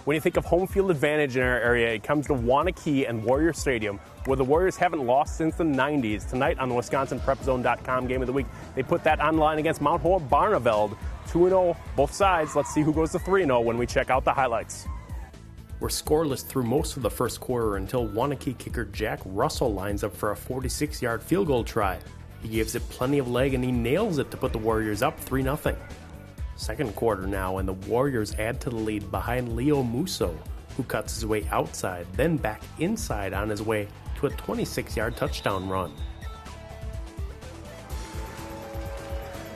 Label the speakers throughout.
Speaker 1: When you think of home field advantage in our area, it comes to Waunakee and Warrior Stadium, where the Warriors haven't lost since the 90s. Tonight on the madison.com Game of the Week, they put that on line against Mount Horeb Barneveld. 2-0 both sides. Let's see who goes to 3-0 when we check out the highlights. We're scoreless through most of the first quarter until Waunakee kicker Jack Russell lines up for a 46-yard field goal try. He gives it plenty of leg and he nails it to put the Warriors up 3-0. Second quarter now, and the Warriors add to the lead behind Leo Musso, who cuts his way outside, then back inside on his way to a 26-yard touchdown run.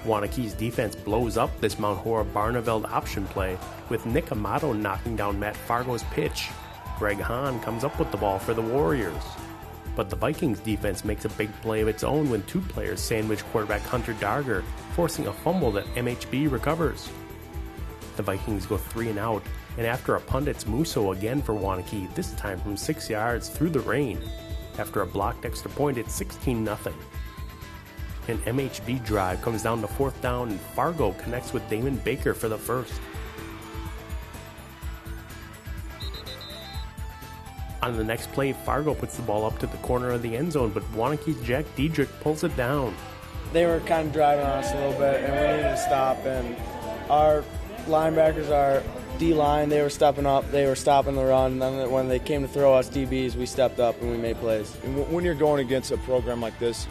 Speaker 1: Waunakee's defense blows up this Mount Horeb Barneveld option play, with Nick Amato knocking down Matt Fargo's pitch. Greg Hahn comes up with the ball for the Warriors. But the Vikings defense makes a big play of its own when two players sandwich quarterback Hunter Darger, forcing a fumble that MHB recovers. The Vikings go 3 and out, and after a punt, it's Musso again for Waunakee, this time from 6 yards through the rain. After a blocked extra point, it's 16-0. An MHB drive comes down to 4th down, and Fargo connects with Damon Baker for the first. On the next play, Fargo puts the ball up to the corner of the end zone, but Waunakee's Jack Diedrich pulls it down.
Speaker 2: They were kind of driving on us a little bit, and we needed to stop. And our linebackers, our D-line, they were stepping up. They were stopping the run. And then when they came to throw us DBs, we stepped up and we made plays.
Speaker 3: And when you're going against a program like this,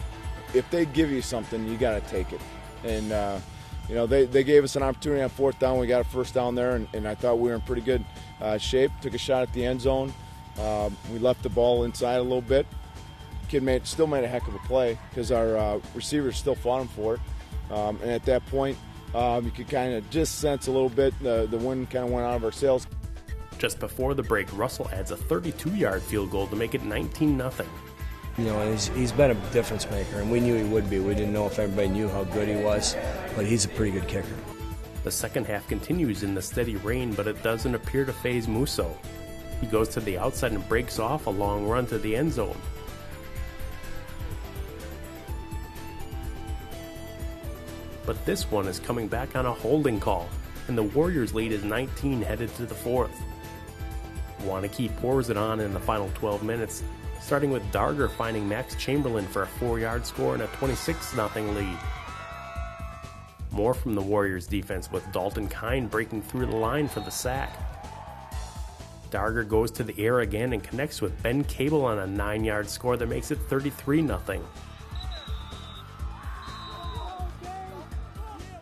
Speaker 3: if they give you something, you got to take it. And, they gave us an opportunity on 4th down. We got a first down there, and I thought we were in pretty good shape. Took a shot at the end zone. We left the ball inside a little bit. Kid still made a heck of a play because our receivers still fought him for it. And at that point, you could kind of just sense a little bit the wind kind of went out of our sails.
Speaker 1: Just before the break, Russell adds a 32-yard field goal to make it 19-0.
Speaker 4: He's been a difference maker, and we knew he would be. We didn't know if everybody knew how good he was, but he's a pretty good kicker.
Speaker 1: The second half continues in the steady rain, but it doesn't appear to faze Musso. He goes to the outside and breaks off a long run to the end zone. But this one is coming back on a holding call, and the Warriors' lead is 19 headed to the 4th. Waunakee pours it on in the final 12 minutes, starting with Darger finding Max Chamberlain for a 4-yard score and a 26-0 lead. More from the Warriors' defense, with Dalton Kine breaking through the line for the sack. Darger goes to the air again and connects with Ben Cable on a 9-yard score that makes it 33-0.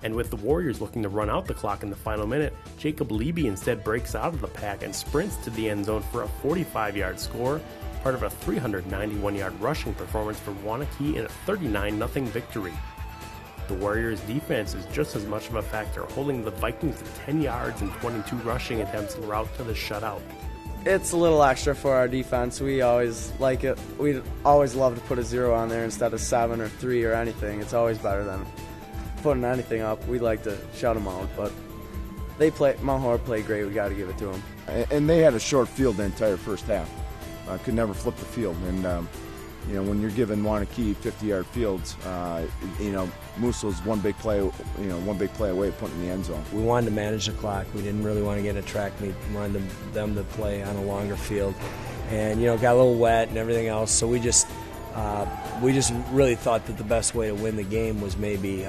Speaker 1: And with the Warriors looking to run out the clock in the final minute, Jacob Leby instead breaks out of the pack and sprints to the end zone for a 45-yard score, part of a 391-yard rushing performance for Waunakee in a 39-0 victory. The Warriors' defense is just as much of a factor, holding the Vikings to 10 yards and 22 rushing attempts en route to the shutout.
Speaker 2: It's a little extra for our defense. We always like it. We always love to put a 0 on there instead of 7 or 3 or anything. It's always better than putting anything up. We like to shut them out, but Mount Horeb played great. We got to give it to them.
Speaker 3: And they had a short field the entire first half. Could never flip the field. And when you're giving Waunakee 50-yard fields, Musso's one big play away of putting in the end zone.
Speaker 4: We wanted to manage the clock. We didn't really want to get a track meet. We wanted them to play on a longer field, and got a little wet and everything else. So we just really thought that the best way to win the game was maybe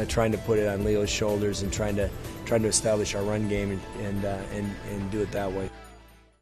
Speaker 4: trying to put it on Leo's shoulders and trying to establish our run game and do it that way.